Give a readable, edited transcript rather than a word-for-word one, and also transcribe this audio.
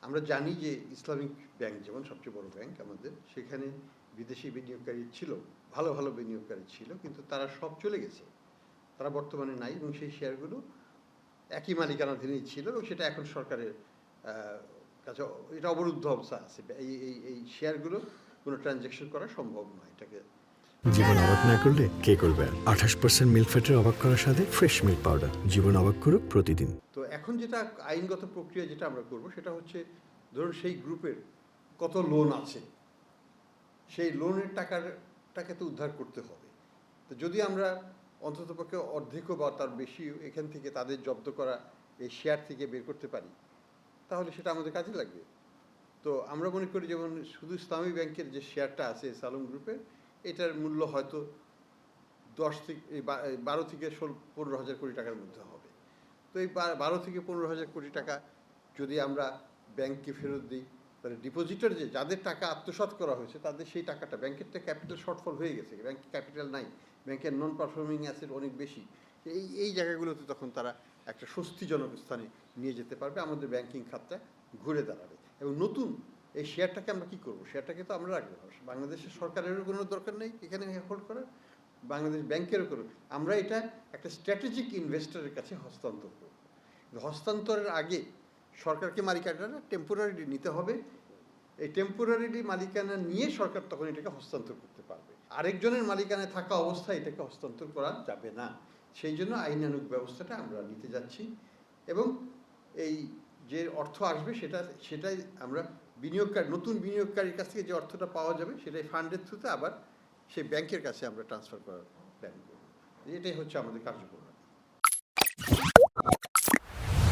আমরা জানি যে ইসলামিক ব্যাংক যেমন সবচেয়ে বড় ব্যাংক আমাদের, সেখানে বিদেশি বিনিয়োগকারী ছিল, ভালো ভালো বিনিয়োগকারী ছিল, কিন্তু তারা সব চলে গেছে, তারা বর্তমানে নাই এবং সেই শেয়ারগুলো একই মালিকানাধীনই ছিল এবং সেটা এখন সরকারের কাছে এটা অবরুদ্ধ অবস্থা আছে। এই শেয়ারগুলো কোনো ট্রানজ্যাকশন করা সম্ভব নয়। এটাকে জীবন অবাক না করলে কে করবে? 28% মিল্ক ফ্যাটের অবাক করার সাথে ফ্রেশ মিল্ক পাউডার। জীবন অবাক করুক প্রতিদিন। তো এখন যেটা আইনগত প্রক্রিয়া যেটা আমরা করব সেটা হচ্ছে, ধরুন সেই গ্রুপের কত লোন আছে, সেই লোনের টাকাকে তো উদ্ধার করতে হবে। তো যদি আমরা অন্ততপক্ষে অর্ধেকও বা তার বেশি এখান থেকে তাদের জব্দ করা এই শেয়ার থেকে বের করতে পারি, তাহলে সেটা আমাদের কাজে লাগবে। তো আমরা মনে করি যেমন শুধু ইসলামী ব্যাংকের যে শেয়ারটা আছে সালম গ্রুপের, এটার মূল্য হয়তো 12 থেকে 15,000 কোটি টাকার মধ্যে হবে। তো এই 12 থেকে 15,000 কোটি টাকা যদি আমরা ব্যাংককে ফেরত দিই, তাহলে ডিপোজিটার যাদের টাকা আত্মসাৎ করা হয়েছে তাদের সেই টাকাটা, ব্যাংকের তো ক্যাপিটাল শর্টফল হয়ে গেছে, ব্যাংকে ক্যাপিটাল নাই, ব্যাংকের নন পারফর্মিং অ্যাসেট অনেক বেশি, এই জায়গাগুলোতে তখন তারা একটা স্বস্তিজনক স্থানে নিয়ে যেতে পারবে, আমাদের ব্যাংকিং খাতটা ঘুরে দাঁড়াবে। এবং নতুন এই শেয়ারটাকে আমরা কী করবো? শেয়ারটাকে তো আমরা রাখবো, বাংলাদেশের সরকারেরও কোনো দরকার নেই এখানে হোল্ড করার, বাংলাদেশ ব্যাংকেরও করো, আমরা এটা একটা স্ট্র্যাটেজিক ইনভেস্টরের কাছে হস্তান্তর করব। হস্তান্তরের আগে সরকারকে মালিকানাটা টেম্পোরারিলি নিতে হবে। এই টেম্পোরারিলি মালিকানা নিয়ে সরকার তখন এটাকে হস্তান্তর করতে পারবে। আরেকজনের মালিকানায় থাকা অবস্থায় এটাকে হস্তান্তর করা যাবে না। সেই জন্য আইনানুগ ব্যবস্থাটা আমরা নিতে যাচ্ছি এবং এই যে অর্থ আসবে সেটাই আমরা নতুন বিনিয়োগকারীর কাছ থেকে যে অর্থটা পাওয়া যাবে সেটাই ফান্ডের থ্রুতে আবার সেই ব্যাংকের কাছে আমরা ট্রান্সফার করার প্ল্যান করব। এটাই হচ্ছে আমাদের কার্যক্রম।